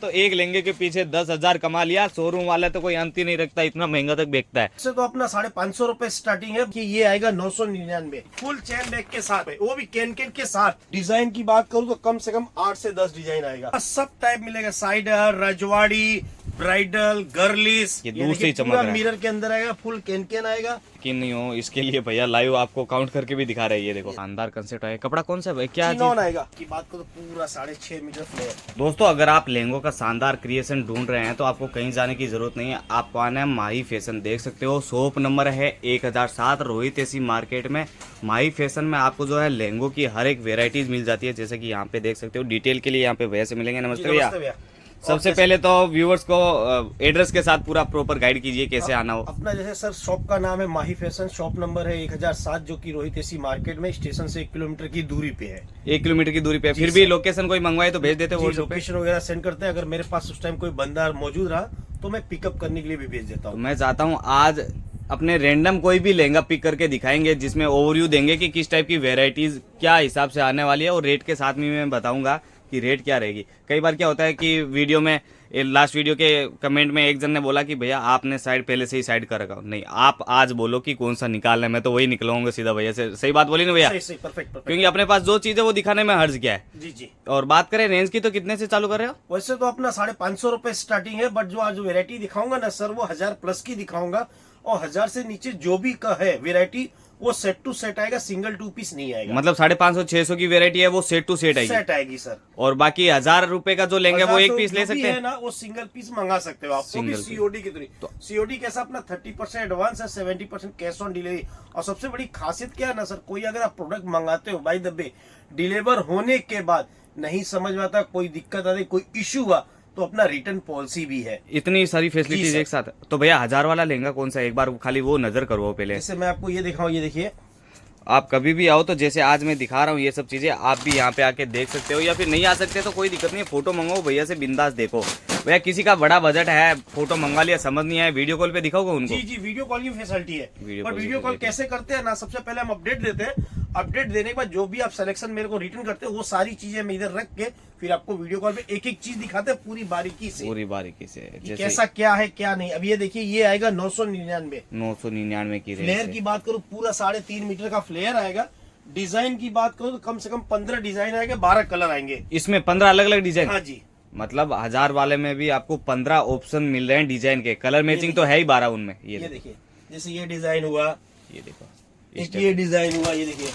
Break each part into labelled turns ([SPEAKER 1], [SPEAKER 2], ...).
[SPEAKER 1] तो एक लहंगे के पीछे 10,000 कमा लिया। शोरूम वाला तो कोई अंत ही नहीं रखता, इतना महंगा तक बेचता है।
[SPEAKER 2] इससे तो अपना 550 रुपए स्टार्टिंग है कि ये आएगा 999 फुल चैन बैग के साथ है, वो भी कैन के साथ। डिजाइन की बात करूँ तो कम से कम 8 से 10 डिजाइन आएगा, सब टाइप मिलेगा, साइडर, रजवाड़ी, ब्राइडल, गर्लिस।
[SPEAKER 1] ये दूर से ही चमक रहा है।
[SPEAKER 2] मिरर के अंदर आएगा, फुल कैन आएगा
[SPEAKER 1] कि नहीं हो इसके लिए भैया लाइव आपको काउंट करके भी दिखा रहे हैं। ये देखो शानदार कंसेप्ट है। कपड़ा कौन सा है भाई, क्या
[SPEAKER 2] चिनॉन आएगा की बात करो तो पूरा 6.5 मीटर फ्लेयर।
[SPEAKER 1] दोस्तों अगर आप लहंगों का शानदार क्रिएशन ढूंढ रहे हैं तो आपको कहीं जाने की जरूरत नहीं है, आपको आना है माही फैशन। देख सकते हो शॉप नंबर है 1007 रोहित एसी मार्केट में। माही फैशन में आपको जो है लहंगों की हर एक वेराइटीज मिल जाती है, जैसे कि यहाँ पे देख सकते हो। डिटेल के लिए यहाँ पे भैया से मिलेंगे। नमस्ते भैया। सबसे पहले तो व्यूअर्स को एड्रेस के साथ पूरा प्रॉपर गाइड कीजिए कैसे आना हो।
[SPEAKER 2] अपना जैसे सर शॉप का नाम है माही फैशन, शॉप नंबर है 1007 जो कि रोहित एसी मार्केट में स्टेशन से 1 किलोमीटर की दूरी पे है।
[SPEAKER 1] 1 किलोमीटर की दूरी पे। फिर भी लोकेशन कोई मंगवाए तो भेज देते हैं,
[SPEAKER 2] लोकेशन वगैरह सेंड करते हैं। अगर मेरे पास उस टाइम कोई बंदा मौजूद रहा तो मैं पिकअप करने के लिए भी भेज देता हूँ।
[SPEAKER 1] तो मैं चाहता हूँ आज अपने रैंडम कोई भी लहंगा पिक करके दिखाएंगे, जिसमें ओवरव्यू देंगे कि किस टाइप की वेराइटीज क्या हिसाब से आने वाली है, और रेट के साथ में मैं बताऊंगा कि रेट क्या रहेगी। कई बार क्या होता है कि वीडियो में लास्ट वीडियो के कमेंट में एक जन ने बोला कि भैया आपने साइड पहले से ही साइड कर रखा। नहीं, आप आज बोलो कि कौन सा निकालना है, मैं तो वही निकलवाऊंगा सीधा भैया से। सही बात बोली ना भैया?
[SPEAKER 2] सही, परफेक्ट।
[SPEAKER 1] क्योंकि अपने पास जो चीज है वो दिखाने में हर्ज क्या है।
[SPEAKER 2] जी।
[SPEAKER 1] और बात करें रेंज की तो कितने से चालू कर रहे हो?
[SPEAKER 2] वैसे तो अपना 550 रुपए स्टार्टिंग है, बट जो आज वेरायटी दिखाऊंगा ना सर वो 1000 प्लस की दिखाऊंगा, और 1000 से नीचे जो भी का है वेरायटी वो सेट टू सेट आएगा, सिंगल 2 पीस नहीं आएगा।
[SPEAKER 1] मतलब 550-600 की वेरायटी है वो सेट टू सेट आएगी
[SPEAKER 2] सर।
[SPEAKER 1] और बाकी 1000 रुपए का जो लेंगे वो एक पीस ले सकते हैं
[SPEAKER 2] ना, वो सिंगल पीस मंगा सकते हो आप, वो भी सीओडी की तरह। तो सीओडी कैसा अपना 30% एडवांस है, 70% कैश ऑन डिलीवरी। और सबसे बड़ी खासियत क्या है ना सर, कोई अगर आप प्रोडक्ट मंगाते हो बाय द वे, डिलीवर होने के बाद नहीं समझ में आता, कोई दिक्कत आती, कोई इश्यू हुआ तो अपना रिटर्न पॉलिसी भी है।
[SPEAKER 1] इतनी सारी फैसिलिटीज एक साथ। तो भैया 1000 वाला लहंगा कौन सा है, एक बार खाली वो नजर करवाओ पहले।
[SPEAKER 2] जैसे मैं आपको ये दिखाऊं, ये देखिए,
[SPEAKER 1] आप कभी भी आओ तो जैसे आज मैं दिखा रहा हूँ ये सब चीजें आप भी यहाँ पे आके देख सकते हो, या फिर नहीं आ सकते तो कोई दिक्कत नहीं है, फोटो मंगाओ भैया से बिंदास देखो। भैया किसी का बड़ा बजट है, फोटो मंगा लिया समझ नहीं आया, वीडियो कॉल पे दिखाओगे उनको?
[SPEAKER 2] जी वीडियो कॉल की फैसिलिटी है। पर वीडियो कॉल कैसे करते हैं ना, सबसे पहले हम अपडेट देते हैं, अपडेट देने के बाद जो भी आप सिलेक्शन मेरे को रिटर्न करते हैं वो सारी चीजें मैं इधर रख के फिर आपको वीडियो कॉल पे एक एक चीज दिखाते हैं पूरी बारीकी से कैसा क्या है क्या नहीं। अब ये देखिए, ये आएगा 999
[SPEAKER 1] की।
[SPEAKER 2] फ्लेयर की बात करूँ पूरा 3.5 मीटर का फ्लेयर आएगा। डिजाइन की बात करूँ तो कम से कम 15 डिजाइन आएंगे, 12 कलर आएंगे
[SPEAKER 1] इसमें, 15 अलग अलग डिजाइन।
[SPEAKER 2] हाँ जी,
[SPEAKER 1] मतलब 1000 वाले में भी आपको 15 ऑप्शन मिल रहे हैं डिजाइन के। कलर मैचिंग तो है ही 12 उनमें। ये
[SPEAKER 2] देखिए, जैसे ये डिजाइन हुआ,
[SPEAKER 1] ये देखो,
[SPEAKER 2] ये डिजाइन हुआ, ये देखिए,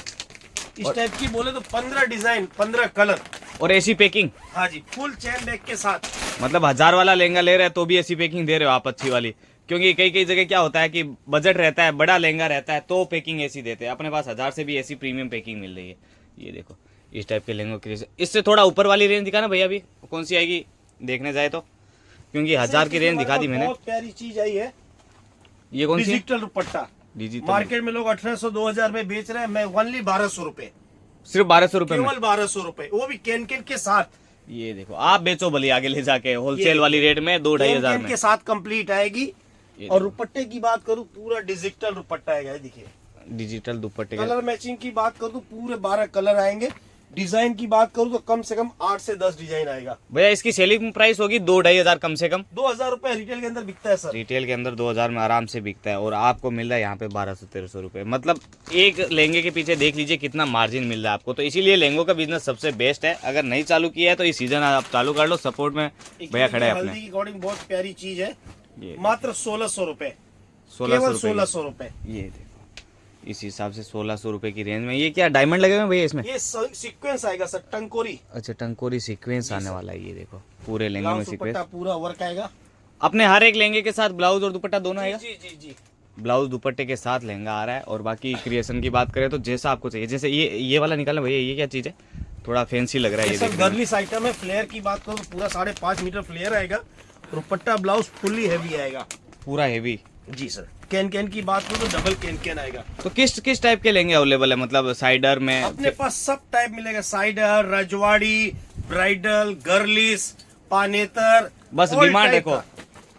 [SPEAKER 2] इस टाइप की बोले तो 15 डिजाइन, 15 कलर,
[SPEAKER 1] और ऐसी पैकिंग।
[SPEAKER 2] हाँ जी, फुल चैन बैग के साथ।
[SPEAKER 1] मतलब 1000 वाला लहंगा ले रहे हैं तो भी ऐसी पैकिंग दे रहे हो आप, अच्छी वाली। क्योंकि कई जगह क्या होता है कि बजट रहता है, बड़ा लहंगा रहता है तो पैकिंग ऐसी देते हैं। अपने पास 1000 से भी ऐसी प्रीमियम पैकिंग मिल रही है। ये देखो इस टाइप के लहंगों की। इससे थोड़ा ऊपर वाली रेंज दिखाना भैया, अभी कौन सी आएगी देखने जाए तो, क्योंकि 1000 की रेंज दिखा दी मैंने।
[SPEAKER 2] बहुत प्यारी चीज आई है,
[SPEAKER 1] ये कौन सी?
[SPEAKER 2] डिजिटल दुपट्टा। मार्केट में लोग 1800 2000 में बेच रहे हैं, मैं ओनली 1200 रुपए,
[SPEAKER 1] सिर्फ 1200 रुपए,
[SPEAKER 2] केवल 1200 रुपए, वो भी कैन के साथ।
[SPEAKER 1] ये देखो आप बेचो भले आगे ले जाके होलसेल वाली रेट में 2-2,500 में
[SPEAKER 2] के साथ कंप्लीट आएगी। और दुपट्टे की बात करूँ पूरा डिजिटल दुपट्टा आएगा, देखिए
[SPEAKER 1] डिजिटल दुपट्टे।
[SPEAKER 2] कलर मैचिंग की बात करूँ तो पूरे 12 कलर आएंगे। डिजाइन की बात करूँ तो कम से कम 8 से 10 डिजाइन आएगा।
[SPEAKER 1] भैया इसकी सेलिंग प्राइस होगी 2-2,500 कम से कम।
[SPEAKER 2] 2000 रुपए रिटेल के अंदर बिकता है सर।
[SPEAKER 1] रिटेल के अंदर 2000 में आराम से बिकता है, और आपको मिल रहा है यहाँ पे 1200-1300 रुपए। मतलब एक लहंगे के पीछे देख लीजिए कितना मार्जिन मिल रहा है आपको। तो इसीलिए लहंगों का बिजनेस सबसे बेस्ट है। अगर नहीं चालू किया है तो इस सीजन आप चालू कर लो, सपोर्ट में भैया खड़े हैं अपने।
[SPEAKER 2] हल्दी की अकॉर्डिंग बहुत प्यारी चीज है, मात्र 1600 रुपए,
[SPEAKER 1] 1600
[SPEAKER 2] रुपए।
[SPEAKER 1] ये देखो इस हिसाब से 1600 रुपए की रेंज में। ये क्या डायमंड लगे हुए भैया इसमें?
[SPEAKER 2] ये सीक्वेंस आएगा सर, टंकोरी।
[SPEAKER 1] अच्छा, टंकोरी सीक्वेंस आने वाला है। ये देखो पूरे लहंगे में सीक्वेंस,
[SPEAKER 2] पूरा वर्क आएगा।
[SPEAKER 1] अपने हर एक लहंगे के साथ ब्लाउज और दुपट्टा दोनों आएगा।
[SPEAKER 2] जी।
[SPEAKER 1] ब्लाउज दुपट्टे के साथ लहंगा आ रहा है। और बाकी क्रिएशन की बात करें तो जैसा आपको चाहिए, जैसे ये वाला निकालना भैया, ये क्या चीज है, थोड़ा फैंसी लग रहा है। ये
[SPEAKER 2] सर गर्लिश आइटम है। फ्लेयर की बात करो पूरा 5.5 मीटर फ्लेयर आएगा। दुपट्टा ब्लाउज फुल्ली हैवी आएगा,
[SPEAKER 1] पूरा हैवी।
[SPEAKER 2] Ji sir. कैन की बात करो तो डबल कैन आएगा।
[SPEAKER 1] तो किस टाइप के लहंगे अवेलेबल है? मतलब साइडर में
[SPEAKER 2] अपने पास सब टाइप मिलेगा, साइडर, रजवाड़ी, ब्राइडल, गर्लिश, पानेतर।
[SPEAKER 1] बस डिमांड देखो,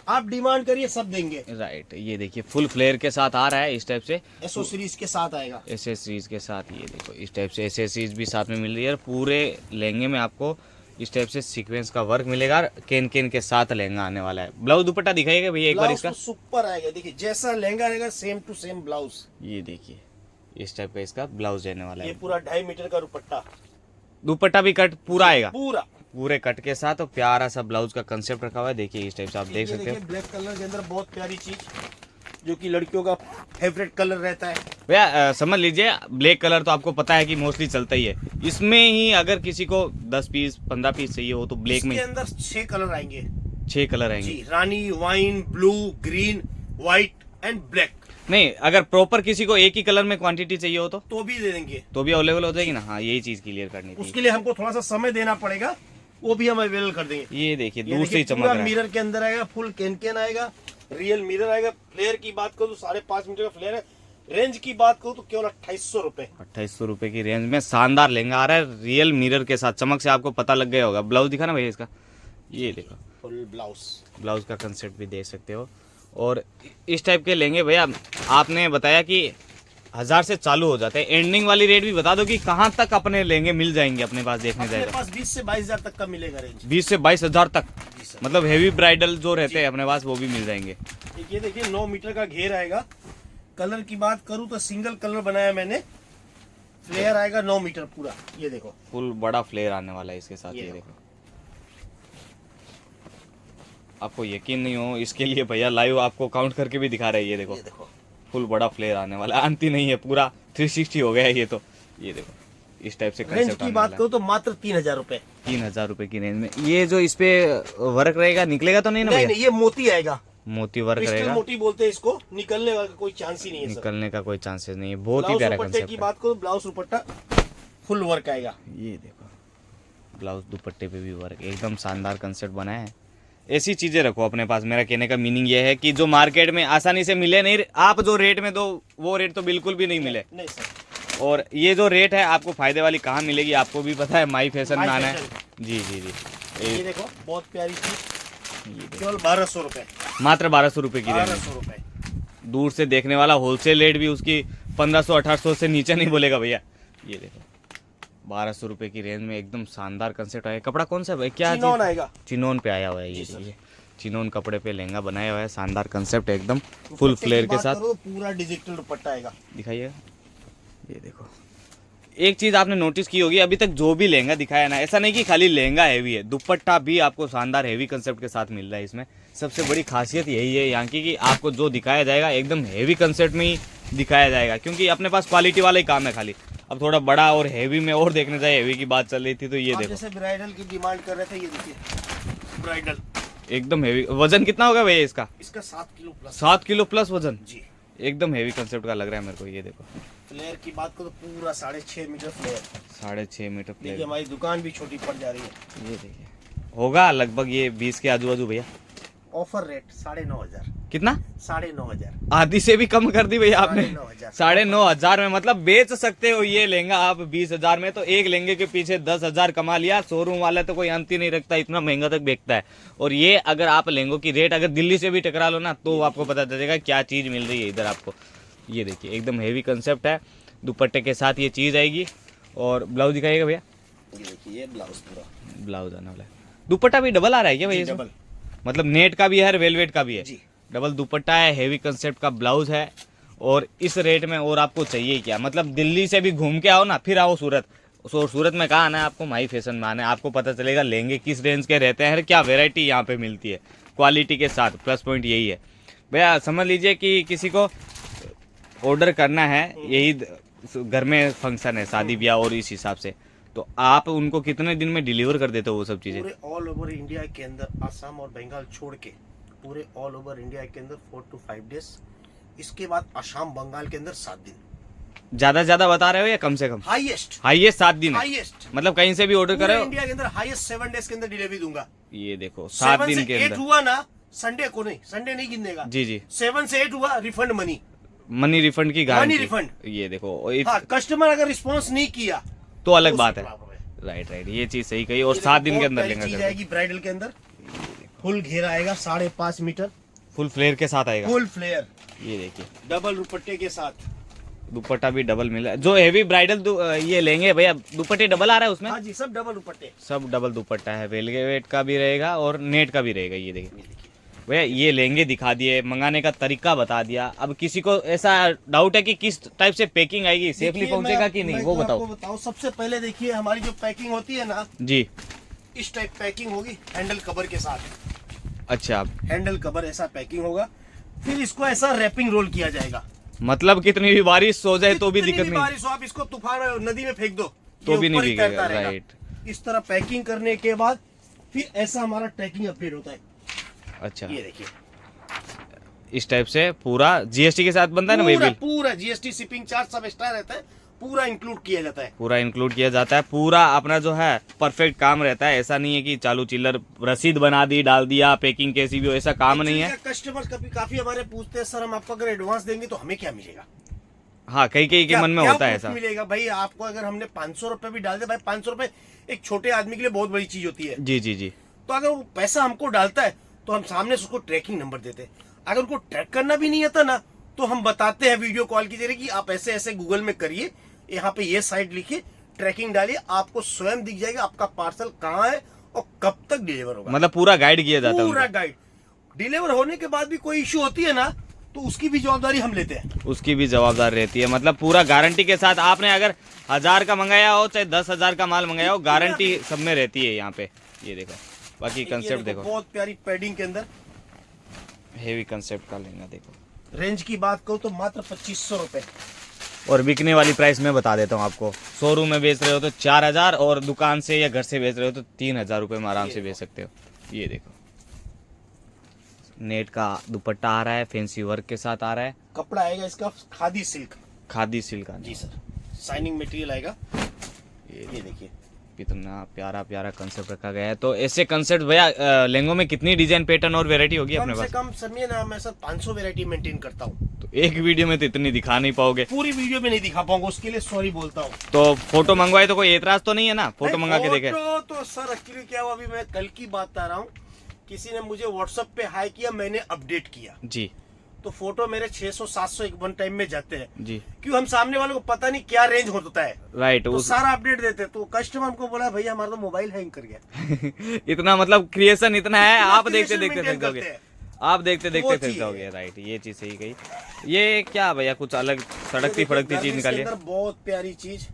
[SPEAKER 2] आप डिमांड करिए सब देंगे।
[SPEAKER 1] राइट। ये देखिए फुल फ्लेयर के साथ आ रहा है इस टाइप से,
[SPEAKER 2] एसेसरीज के साथ आएगा।
[SPEAKER 1] एसेसरीज के साथ। ये देखो इस टाइप से एसेसरीज भी साथ में मिल रही है। पूरे लहंगे में आपको इस टाइप से सीक्वेंस का वर्क मिलेगा, केन केन के साथ लहंगा आने वाला है। ब्लाउज दुपट्टा दिखाइएगा भैया एक बार इसका।
[SPEAKER 2] सुपर आएगा, देखिए जैसा लहंगा रहेगा सेम टू सेम ब्लाउज।
[SPEAKER 1] ये देखिए इस टाइप का इसका ब्लाउज रहने वाला
[SPEAKER 2] ये
[SPEAKER 1] है।
[SPEAKER 2] पूरा 2.5 मीटर का
[SPEAKER 1] दुपट्टा भी कट पूरा आएगा,
[SPEAKER 2] पूरा
[SPEAKER 1] पूरे कट के साथ, और प्यारा सा ब्लाउज का कंसेप्ट रखा हुआ है। देखिए इस टाइप से आप देख सकते हो।
[SPEAKER 2] ब्लैक कलर के अंदर बहुत प्यारी चीज, जो कि लड़कियों का फेवरेट कलर रहता है
[SPEAKER 1] भैया समझ लीजिए ब्लैक कलर तो आपको पता है कि मोस्टली चलता ही है। इसमें ही अगर किसी को 10 पीस 15 पीस चाहिए हो तो ब्लैक में
[SPEAKER 2] इसके अंदर 6 कलर आएंगे।
[SPEAKER 1] 6 कलर आएंगे
[SPEAKER 2] जी, रानी, wine, blue, green, white and black.
[SPEAKER 1] नहीं, अगर प्रॉपर किसी को एक ही कलर में क्वांटिटी चाहिए हो
[SPEAKER 2] तो भी दे देंगे,
[SPEAKER 1] तो भी अवेलेबल हो जाएगी ना। हाँ, यही चीज क्लियर करनी थी।
[SPEAKER 2] उसके लिए हमको थोड़ा सा समय देना पड़ेगा, वो भी हम अवेलेबल कर देंगे।
[SPEAKER 1] ये देखिए दूर से ही चमक रहा है।
[SPEAKER 2] मिरर के अंदर आएगा, फुल कैन आएगा, रियल मिरर आएगा। फ्लेयर की बात करूँ तो 5.5 मीटर का फ्लेयर है। रेंज की बात करूँ तो केवल 2800 रुपए।
[SPEAKER 1] 2800 रुपए की रेंज में शानदार लहंगा आ रहा है, रियल मिरर के साथ। चमक से आपको पता लग गया होगा। ब्लाउज दिखा ना भैया इसका, ये देखो
[SPEAKER 2] फुल
[SPEAKER 1] ब्लाउज का कंसेप्ट भी देख सकते हो। और इस टाइप के लेंगे भैया, आपने बताया कि 1000 से चालू हो जाते हैं। एंडिंग वाली रेट भी बता दो कि कहाँ तक अपने लेंगे मिल जाएंगे अपने पास देखने
[SPEAKER 2] अपने
[SPEAKER 1] जाएगा।
[SPEAKER 2] पास 20 से 22 हजार तक का मिलेगा रेंज।
[SPEAKER 1] 20 से 22 हजार तक,
[SPEAKER 2] जी सर।
[SPEAKER 1] मतलब हेवी ब्राइडल जो रहते हैं अपने पास वो भी मिल जाएंगे।
[SPEAKER 2] ये देखिए 9 मीटर का घेर आएगा। कलर की बात करूँ तो सिंगल कलर बनाया मैंने। फ्लेयर आएगा 9 मीटर पूरा। ये देखो
[SPEAKER 1] फुल बड़ा फ्लेयर आने वाला है इसके साथ।
[SPEAKER 2] ये
[SPEAKER 1] ये देखो, आपको यकीन नहीं हो इसके लिए भैया लाइव आपको काउंट करके भी दिखा रहे हैं। ये देखो फुल बड़ा फ्लेयर आने वाला है। अंती नहीं है, पूरा 360 हो गया है ये तो। ये देखो इस टाइप से
[SPEAKER 2] रेंज की बात करूँ तो मात्र 3000 रुपए।
[SPEAKER 1] 3000 रुपए की रेंज में। ये जो इस पे वर्क रहेगा निकलेगा तो नहीं ना
[SPEAKER 2] नहीं,
[SPEAKER 1] भैया?
[SPEAKER 2] नहीं, ये मोती आएगा,
[SPEAKER 1] मोती वर्क
[SPEAKER 2] क्रिस्टल
[SPEAKER 1] रहेगा।
[SPEAKER 2] मोती बोलते हैं इसको। निकलने का कोई चांस ही नहीं है सर।
[SPEAKER 1] निकलने का कोई चांसेस नहीं है। बहुत ही
[SPEAKER 2] ब्लाउज
[SPEAKER 1] प्यारा
[SPEAKER 2] दुपट्टे की
[SPEAKER 1] कंसेप्ट
[SPEAKER 2] बात करूँ, ब्लाउज दुपट्टा फुल वर्क आएगा।
[SPEAKER 1] ये देखो ब्लाउज दुपट्टे पे भी वर्क, एकदम शानदार कंसेप्ट बना है। ऐसी चीजें रखो अपने पास। मेरा कहने का मीनिंग ये है कि जो मार्केट में आसानी से मिले नहीं, आप जो रेट में दो वो रेट तो बिल्कुल भी नहीं मिले।
[SPEAKER 2] नहीं सर।
[SPEAKER 1] और ये जो रेट है आपको फायदे वाली कहाँ मिलेगी आपको भी पता है, माई फैशन में आना है। जी जी जी।
[SPEAKER 2] ये देखो बहुत प्यारी चीज, केवल 1200 रुपए।
[SPEAKER 1] मात्र 1200 रुपए की रेंज।
[SPEAKER 2] 1200 रुपए।
[SPEAKER 1] दूर से देखने वाला होलसेल रेट भी उसकी 1500-1800 से नीचे नहीं बोलेगा भैया। ये देखो 1200 रुपए की रेंज में एकदम शानदार कंसेप्ट आया। कपड़ा कौन सा है भाई? क्या
[SPEAKER 2] चिनोन आएगा।
[SPEAKER 1] चिनोन पे आया हुआ है। ये देखिए चिनोन कपड़े पे लहंगा बनाया हुआ है। शानदार कंसेप्ट एकदम फुल फ्लेयर के साथ।
[SPEAKER 2] पूरा डिजिटल दुपट्टा आएगा।
[SPEAKER 1] दिखाइएगा। ये देखो एक चीज आपने नोटिस की होगी, अभी तक जो भी लहंगा दिखाया ना, ऐसा नहीं कि खाली लहंगा हैवी है, दुपट्टा भी आपको शानदार हैवी कंसेप्ट के साथ मिल रहा है इसमें। सबसे बड़ी खासियत यही है यहाँ की कि आपको जो दिखाया जाएगा एकदम हैवी कंसेप्ट में ही दिखाया जाएगा, क्योंकि अपने पास क्वालिटी वाला ही काम है खाली। अब थोड़ा बड़ा और हैवी में और देखने जाए, हैवी की बात चल रही थी तो ये देखो
[SPEAKER 2] जैसे ब्राइडल की डिमांड कर रहे थे, ये देखिए ब्राइडल
[SPEAKER 1] एकदम हैवी। वजन कितना होगा भैया इसका?
[SPEAKER 2] इसका 7 किलो प्लस।
[SPEAKER 1] 7 किलो प्लस वजन।
[SPEAKER 2] जी,
[SPEAKER 1] एकदम हैवी कंसेप्ट का लग रहा है मेरे को। ये देखो
[SPEAKER 2] फ्लेयर की बात करो तो पूरा 6.5 मीटर फ्लेयर।
[SPEAKER 1] 6.5 मीटर
[SPEAKER 2] देखिए
[SPEAKER 1] फ्लेयर।
[SPEAKER 2] हमारी दुकान भी छोटी पड़ जा रही है।
[SPEAKER 1] ये देखिए होगा लगभग ये 20 के आजू बाजू भैया।
[SPEAKER 2] Offer rate 9,500।
[SPEAKER 1] कितना?
[SPEAKER 2] 9,500।
[SPEAKER 1] आधी से भी कम कर दी भैया आपने।
[SPEAKER 2] 9,500।
[SPEAKER 1] 9,500 में मतलब बेच सकते हो ये लहंगा आप 20,000 में। तो एक लहंगे के पीछे 10,000 कमा लिया। शोरूम वाला तो कोई अंत ही नहीं रखता, इतना महंगा तक बेचता है। और ये अगर आप लहंगों की रेट अगर दिल्ली से भी टकरा लो ना, तो आपको पता चलेगा क्या चीज मिल रही है इधर आपको। ये देखिए एकदम हेवी कंसेप्ट है। दुपट्टे के साथ ये चीज आएगी। और ब्लाउज दिखाइएगा भैया।
[SPEAKER 2] ये देखिए ये ब्लाउज पूरा
[SPEAKER 1] ब्लाउज आने वाला है। दुपट्टा भी डबल आ रहा है क्या भैया?
[SPEAKER 2] डबल,
[SPEAKER 1] मतलब नेट का भी है, वेलवेट का भी है।
[SPEAKER 2] जी।
[SPEAKER 1] डबल दुपट्टा है, हेवी कंसेप्ट का ब्लाउज है। और इस रेट में और आपको चाहिए क्या? मतलब दिल्ली से भी घूम के आओ ना, फिर आओ सूरत। सूरत में कहाँ आना है आपको? माई फैशन में आना है। आपको पता चलेगा लहंगे किस रेंज के रहते हैं, क्या वेराइटी यहाँ पे मिलती है क्वालिटी के साथ। प्लस पॉइंट यही है भैया। समझ लीजिए कि किसी को ऑर्डर करना है, यही घर में फंक्शन है, शादी ब्याह, और इस हिसाब से तो आप उनको कितने दिन में डिलीवर कर देते हो वो सब चीजें?
[SPEAKER 2] पूरे ऑल ओवर इंडिया के अंदर, असम और बंगाल छोड़ के पूरे ऑल ओवर इंडिया के अंदर 4 to 5 डेज। इसके बाद असम बंगाल के अंदर 7 दिन।
[SPEAKER 1] ज्यादा बता रहे हो या कम से कम?
[SPEAKER 2] हाईएस्ट
[SPEAKER 1] 7 दिन है।
[SPEAKER 2] हाईएस्ट
[SPEAKER 1] मतलब कहीं से भी ऑर्डर करे हो?
[SPEAKER 2] इंडिया के अंदर हाईएस्ट 7 डेज के अंदर डिलीवरी दूंगा।
[SPEAKER 1] ये देखो 7 दिन के
[SPEAKER 2] 8
[SPEAKER 1] अंदर।
[SPEAKER 2] हुआ ना, संडे को नहीं, संडे नहीं गिनेगा।
[SPEAKER 1] जी जी।
[SPEAKER 2] 7 से 8 हुआ, रिफंड
[SPEAKER 1] मनी रिफंड की गारंटी।
[SPEAKER 2] Money refund.
[SPEAKER 1] ये देखो
[SPEAKER 2] हाँ, कस्टमर अगर रिस्पॉन्स नहीं किया
[SPEAKER 1] तो अलग बात है।
[SPEAKER 2] प्रॉब्लम है।
[SPEAKER 1] राइट, ये चीज सही कही। और 7 दिन के अंदर लेंगे।
[SPEAKER 2] चीज आएगी ब्राइडल के अंदर। फुल घेरा आएगा 5.5 मीटर,
[SPEAKER 1] फुल फ्लेयर के साथ आएगा।
[SPEAKER 2] Full flare.
[SPEAKER 1] ये देखिए
[SPEAKER 2] डबल दुपट्टे के साथ।
[SPEAKER 1] दुपट्टा भी डबल मिला, जो हेवी ब्राइडल ये लेंगे भैया दुपट्टे डबल आ रहा है उसमें?
[SPEAKER 2] हाँ जी, सब डबल दुपट्टे,
[SPEAKER 1] सब डबल दुपट्टा है, वेलवेट का भी रहेगा और नेट का भी रहेगा। ये देखिए भैया, ये लहंगे दिखा दिए, मंगाने का तरीका बता दिया। अब किसी को ऐसा डाउट है कि किस टाइप से पैकिंग आएगी, सेफली पहुंचेगा कि नहीं, वो बताओ।
[SPEAKER 2] सबसे पहले देखिए हमारी जो पैकिंग होती है ना
[SPEAKER 1] जी,
[SPEAKER 2] इस टाइप पैकिंग होगी हैंडल कवर के साथ।
[SPEAKER 1] अच्छा,
[SPEAKER 2] हैंडल कवर ऐसा पैकिंग होगा, फिर इसको ऐसा रैपिंग रोल किया जाएगा।
[SPEAKER 1] मतलब कितनी भी बारिश हो जाए तो भी दिक्कत नहीं,
[SPEAKER 2] बारिश हो आप इसको तूफान नदी में फेंक दो
[SPEAKER 1] तो भी नहीं भीगेगा, राइट।
[SPEAKER 2] इस तरह पैकिंग करने के बाद फिर ऐसा हमारा ट्रैकिंग अपडेट होता है।
[SPEAKER 1] अच्छा,
[SPEAKER 2] ये देखिए
[SPEAKER 1] इस टाइप से पूरा जीएसटी के साथ बनता है ना
[SPEAKER 2] पूरा,
[SPEAKER 1] बिल?
[SPEAKER 2] पूरा जीएसटी शिपिंग चार्ज सब एक्स्ट्रा रहता है, पूरा इंक्लूड किया जाता है।
[SPEAKER 1] पूरा इंक्लूड किया जाता है, पूरा अपना जो है परफेक्ट काम रहता है। ऐसा नहीं है कि चालू चिल्लर रसीद बना दी डाल दिया, पैकिंग कैसी भी हो, ऐसा काम नहीं है।
[SPEAKER 2] कस्टमर कभी काफी हमारे पूछते हैं सर हम आपको अगर एडवांस देंगे तो हमें क्या मिलेगा?
[SPEAKER 1] हाँ, कई कई के मन में होता है ऐसा।
[SPEAKER 2] मिलेगा भाई आपको, अगर हमने 500 रुपए भी डाल दे, भाई 500 रुपए एक छोटे आदमी के लिए बहुत बड़ी चीज होती है।
[SPEAKER 1] जी जी जी।
[SPEAKER 2] तो अगर वो पैसा हमको डालता है तो हम सामने से उसको ट्रैकिंग नंबर देते हैं। अगर उनको ट्रैक करना भी नहीं आता ना तो हम बताते हैं वीडियो कॉल की जरिए कि आप ऐसे ऐसे गूगल में करिए, यहाँ पे ये साइट लिखिए, ट्रैकिंग डालिए, आपको स्वयं दिख जाएगा आपका पार्सल कहाँ है और कब तक डिलीवर होगा।
[SPEAKER 1] मतलब पूरा गाइड किया जाता है,
[SPEAKER 2] पूरा गाइड। डिलीवर होने के बाद भी कोई इश्यू होती है ना तो उसकी भी जवाबदारी हम लेते हैं।
[SPEAKER 1] उसकी भी जवाबदारी रहती है, मतलब पूरा गारंटी के साथ। आपने अगर 1000 का मंगाया हो चाहे 10,000 का माल मंगाया हो, गारंटी सब में रहती है यहाँ पे। ये देखो, बाकी कंसेप्ट देखो,
[SPEAKER 2] बहुत प्यारी पैडिंग के अंदर
[SPEAKER 1] हेवी कंसेप्ट का लेंगे। देखो
[SPEAKER 2] रेंज की बात करूँ तो मात्र 2500 रुपए,
[SPEAKER 1] और बिकने वाली प्राइस मैं बता देता हूँ आपको। शोरूम में बेच रहे हो तो 4000 और दुकान से या घर से बेच रहे हो तो 3000 रुपये में आराम से बेच सकते हो। ये देखो, नेट का दुपट्टा आ रहा है, फैंसी वर्क के साथ आ रहा है।
[SPEAKER 2] कपड़ा आएगा इसका खादी सिल्क।
[SPEAKER 1] खादी सिल्क का
[SPEAKER 2] जी सर, शाइनिंग मटेरियल आएगा।
[SPEAKER 1] ये देखिए कितना प्यारा प्यारा कंसेप्ट रखा गया है। तो ऐसे कंसेप्ट भैया लहंगों में कितनी डिजाइन, पैटर्न और वैरायटी होगी अपने पास?
[SPEAKER 2] कम से कम ना मैं सर 500 वैरायटी मेंटेन करता हूँ।
[SPEAKER 1] तो एक वीडियो में तो इतनी दिखा नहीं पाओगे,
[SPEAKER 2] पूरी वीडियो में नहीं दिखा पाऊंगा, उसके लिए सॉरी बोलता हूँ।
[SPEAKER 1] तो फोटो मंगवाए तो कोई एतराज तो नहीं है ना? फोटो मंगा के देखे
[SPEAKER 2] तो सर एक्चुअली क्या हुआ, अभी मैं कल की बात बता रहा हूँ, किसी ने मुझे व्हाट्सएप पे हाई किया, मैंने अपडेट किया
[SPEAKER 1] जी,
[SPEAKER 2] तो फोटो मेरे 600-700 एक वन टाइम में जाते हैं
[SPEAKER 1] जी।
[SPEAKER 2] क्यों, हम सामने वाले को पता नहीं क्या रेंज होता है,
[SPEAKER 1] राइट।
[SPEAKER 2] तो सारा अपडेट देते हैं। तो कस्टमर को बोला भैया हमारा तो मोबाइल हैंग कर गया।
[SPEAKER 1] इतना मतलब क्रिएशन इतना है, आप देखते
[SPEAKER 2] creation
[SPEAKER 1] देखते
[SPEAKER 2] maintain
[SPEAKER 1] थक जाओगे,
[SPEAKER 2] करते हैं।
[SPEAKER 1] आप देखते
[SPEAKER 2] वो
[SPEAKER 1] देखते थक
[SPEAKER 2] चीज़
[SPEAKER 1] जाओगे,
[SPEAKER 2] है।
[SPEAKER 1] राइट। ये चीज सही कही। ये क्या भैया, कुछ अलग सड़कती फड़कती चीज निकाली है।
[SPEAKER 2] बहुत प्यारी चीज,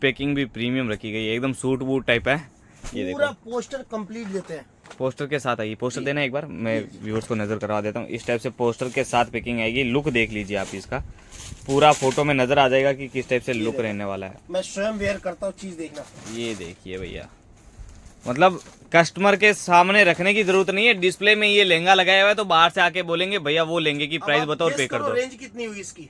[SPEAKER 1] पैकिंग भी प्रीमियम रखी गई है, एकदम सूट बूट टाइप है। ये
[SPEAKER 2] पूरा
[SPEAKER 1] देखो,
[SPEAKER 2] पोस्टर कंप्लीट देते हैं।
[SPEAKER 1] पोस्टर के साथ आएगी। पोस्टर देना एक बार, मैं व्यूअर्स को नजर करवा देता हूँ। इस टाइप से पोस्टर के साथ पैकिंग आएगी। लुक देख लीजिए आप इसका, पूरा फोटो में नजर आ जाएगा कि किस टाइप से लुक रहने वाला है।
[SPEAKER 2] मैं स्वयं वेयर करता हूँ, चीज देखना।
[SPEAKER 1] ये देखिए भैया, मतलब कस्टमर के सामने रखने की जरूरत नहीं है। डिस्प्ले में ये लहंगा लगाया हुआ है तो बाहर से आके बोलेंगे भैया वो लहंगे की प्राइस बताओ और पे कर दो।
[SPEAKER 2] रेंज कितनी हुई इसकी?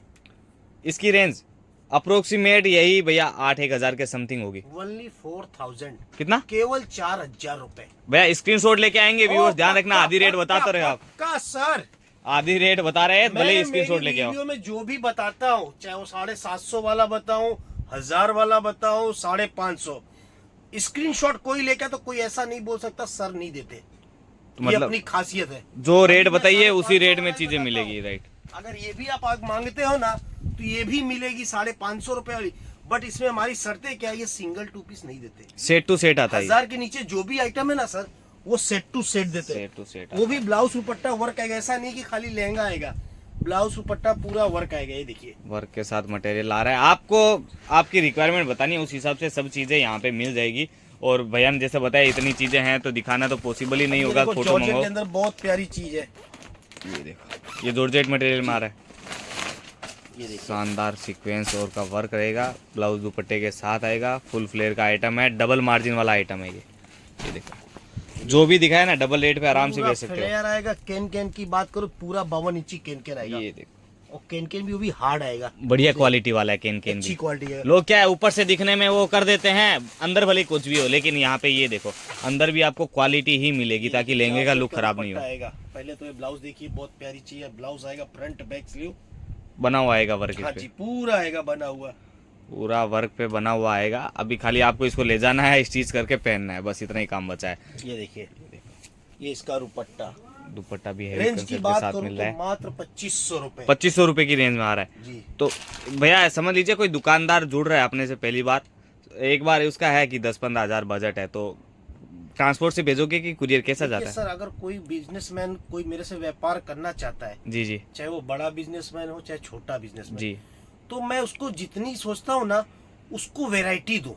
[SPEAKER 1] इसकी रेंज अप्रोक्सीमेट यही भैया 8-1000 के समथिंग होगी।
[SPEAKER 2] ओनली 4000।
[SPEAKER 1] कितना?
[SPEAKER 2] केवल 4000 रुपए।
[SPEAKER 1] भैया स्क्रीनशॉट लेके आएंगे व्यूअर्स, ध्यान रखना। आधी रेट बताते रहे आप,
[SPEAKER 2] का सर
[SPEAKER 1] आधी रेट बता रहे हैं, भले स्क्रीनशॉट लेके आओ।
[SPEAKER 2] वीडियो में जो भी बताता हूँ, चाहे वो 750 वाला बताऊं, 1000 वाला बताऊं, 550, स्क्रीनशॉट कोई लेके तो कोई ऐसा नहीं बोल सकता सर नहीं देते।
[SPEAKER 1] तो
[SPEAKER 2] ये
[SPEAKER 1] मतलब
[SPEAKER 2] अपनी खासियत है।
[SPEAKER 1] जो रेट बताइए उसी
[SPEAKER 2] 550
[SPEAKER 1] रेट में
[SPEAKER 2] वाला
[SPEAKER 1] चीजें
[SPEAKER 2] बताता
[SPEAKER 1] मिलेगी,
[SPEAKER 2] हूं।
[SPEAKER 1] राइट।
[SPEAKER 2] अगर ये भी आप मांगते हो ना तो ये भी मिलेगी 550 रुपए वाली, बट इसमें हमारी शर्तें क्या है, ये सिंगल 2 पीस नहीं देते।
[SPEAKER 1] सेट टू सेट आता है,
[SPEAKER 2] 1000 के नीचे जो भी आइटम है ना सर वो सेट टू सेट देते हैं।
[SPEAKER 1] Set two set.
[SPEAKER 2] वो भी ब्लाउज दुपट्टा वर्क आएगा, ऐसा नहीं कि खाली लहंगा आएगा, ब्लाउज दुपट्टा पूरा वर्क आएगा। ये देखिए
[SPEAKER 1] वर्क के साथ मटेरियल आ रहा है। आपको आपकी रिक्वायरमेंट बतानी है, उस हिसाब से सब चीजें यहाँ पे मिल जाएगी। और भैया ने जैसे बताया इतनी चीजें हैं तो दिखाना तो पॉसिबल ही नहीं होगा। फोटो
[SPEAKER 2] जॉर्जेट
[SPEAKER 1] मंगाओ।
[SPEAKER 2] के अंदर बहुत प्यारी चीज है।
[SPEAKER 1] ये देखो, ये जॉर्जेट मटेरियल में आ रहा है।
[SPEAKER 2] ये देखिए
[SPEAKER 1] शानदार सीक्वेंस और का वर्क रहेगा, ब्लाउज दुपट्टे के साथ आएगा। फुल फ्लेयर का आइटम है, डबल मार्जिन वाला आइटम है ये देखो, जो भी दिखाया ना डबल रेट पे आराम से बेच सकते हो।
[SPEAKER 2] फ्लेयर आएगा। कैन की बात करो, पूरा 52 इंची कैन आएगा।
[SPEAKER 1] ये देखो,
[SPEAKER 2] और कैन भी वो भी हार्ड आएगा,
[SPEAKER 1] बढ़िया क्वालिटी वाला है कैन
[SPEAKER 2] अच्छी
[SPEAKER 1] भी।
[SPEAKER 2] क्वालिटी है।
[SPEAKER 1] लोग क्या है ऊपर से दिखने में वो कर देते हैं, अंदर भले कुछ भी हो, लेकिन यहाँ पे ये देखो अंदर भी आपको क्वालिटी ही मिलेगी ताकि लहंगे का लुक खराब नहीं हो।
[SPEAKER 2] आएगा। पहले तो ये ब्लाउज देखिए, बहुत प्यारी चीज है। ब्लाउज आएगा फ्रंट बैक स्लीव
[SPEAKER 1] बना हुआ आएगा वर्क इस
[SPEAKER 2] हाँ
[SPEAKER 1] पे,
[SPEAKER 2] जी पूरा आएगा बना हुआ,
[SPEAKER 1] पूरा वर्क पे बना हुआ आएगा। अभी खाली आपको इसको ले जाना है, स्टिच करके पहनना है, बस इतना ही काम बचा है।
[SPEAKER 2] ये देखिए ये इसका दुपट्टा
[SPEAKER 1] दुपट्टा भी है
[SPEAKER 2] रेंज की
[SPEAKER 1] कंसेप्ट के
[SPEAKER 2] बात
[SPEAKER 1] साथ
[SPEAKER 2] करूं
[SPEAKER 1] मिल रहा
[SPEAKER 2] तो
[SPEAKER 1] है।
[SPEAKER 2] मात्र 2500 रुपए
[SPEAKER 1] 2500 रुपए की रेंज में आ रहा है।
[SPEAKER 2] जी।
[SPEAKER 1] तो भैया समझ लीजिए कोई दुकानदार जुड़ रहा है अपने से पहली बार, एक बार उसका है कि 10-15 हज़ार बजट है, तो ट्रांसपोर्ट से भेजोगे कि कुरियर कैसा
[SPEAKER 2] देखिए
[SPEAKER 1] जाता है?
[SPEAKER 2] सर, अगर कोई बिजनेसमैन कोई मेरे से व्यापार करना चाहता है,
[SPEAKER 1] जी जी
[SPEAKER 2] चाहे वो बड़ा बिजनेसमैन हो चाहे छोटा बिजनेसमैन,
[SPEAKER 1] जी।
[SPEAKER 2] तो मैं उसको जितनी सोचता हूँ ना, उसको वेराइटी दो,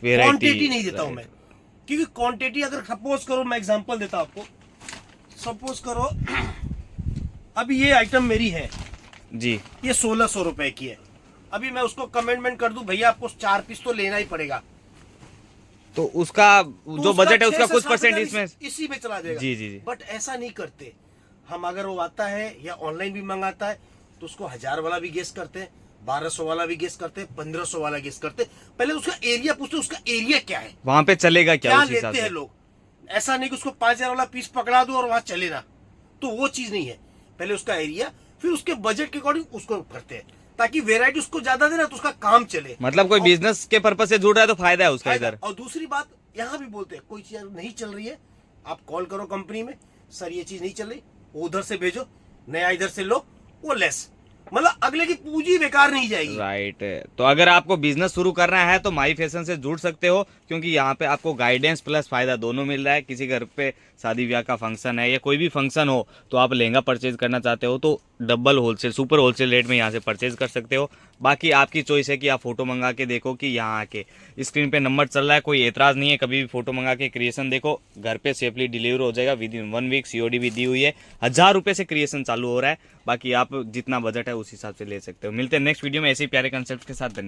[SPEAKER 1] वेराइटी
[SPEAKER 2] क्वांटिटी नहीं देता हूँ मैं। क्योंकि क्वांटिटी, अगर सपोज करो, मैं एग्जांपल देता हूँ आपको, सपोज करो अभी ये आइटम मेरी है
[SPEAKER 1] जी
[SPEAKER 2] ये 1600 रुपए की है, अभी मैं उसको कमेंटमेंट कर दूं भैया आपको 4 पीस तो लेना ही पड़ेगा,
[SPEAKER 1] तो उसका
[SPEAKER 2] तो
[SPEAKER 1] जो बजट है उसका
[SPEAKER 2] 6 से
[SPEAKER 1] कुछ
[SPEAKER 2] 7
[SPEAKER 1] परसेंट
[SPEAKER 2] हजार
[SPEAKER 1] इसमें।
[SPEAKER 2] इसी में चला जाएगा।
[SPEAKER 1] जी जी जी।
[SPEAKER 2] बट ऐसा नहीं करते हम, अगर वो आता है या ऑनलाइन भी मंगाता है तो उसको 1000 वाला भी गेस करते हैं, 1200 वाला भी गेस करते हैं, 1500 वाला गेस करते हैं। पहले उसका एरिया पूछते, उसका एरिया क्या है,
[SPEAKER 1] वहां पे चलेगा क्या
[SPEAKER 2] क्या
[SPEAKER 1] उस हिसाब
[SPEAKER 2] लेते हैं
[SPEAKER 1] से।
[SPEAKER 2] लोग। ऐसा नहीं कि उसको 5000 वाला पीस पकड़ा दो और वहां चले ना, तो वो चीज नहीं है। पहले उसका एरिया, फिर उसके बजट के अकॉर्डिंग उसको करते हैं, ताकि वेराइटी उसको ज्यादा देना तो उसका काम चले।
[SPEAKER 1] मतलब कोई बिजनेस के पर्पज से जुड़ रहा है तो फायदा है उसका
[SPEAKER 2] फायदा।
[SPEAKER 1] इधर।
[SPEAKER 2] और दूसरी बात, यहाँ भी बोलते हैं कोई चीज नहीं चल रही है, आप कॉल करो कंपनी में, सर ये चीज नहीं चल रही, वो उधर से भेजो, नया इधर से लो, वो लेस, मतलब अगले की पूंजी बेकार नहीं जाएगी।
[SPEAKER 1] राइट। तो अगर आपको बिजनेस शुरू करना है तो माई फैशन से जुड़ सकते हो, क्योंकि यहाँ पे आपको गाइडेंस प्लस फायदा दोनों मिल रहा है। किसी घर पे शादी ब्याह का फंक्शन है या कोई भी फंक्शन हो, तो आप लहंगा परचेज करना चाहते हो तो double wholesale, super wholesale rate में यहाँ से परचेज कर सकते हो। बाकी आपकी चॉइस है कि आप फोटो मंगा के देखो कि यहाँ आके स्क्रीन पे नंबर चल रहा है, कोई एतराज़ नहीं है। कभी भी फोटो मंगा के क्रिएशन देखो, घर पे सेफली डिलीवर हो जाएगा विद इन 1 वीक। COD भी दी हुई है, 1000 रुपये से क्रिएशन चालू हो रहा है। बाकी आप जितना बजट है उस हिसाब से ले सकते हो। मिलते हैं नेक्स्ट वीडियो में ऐसे ही प्यारे कंसेप्ट के साथ। धन्यवाद।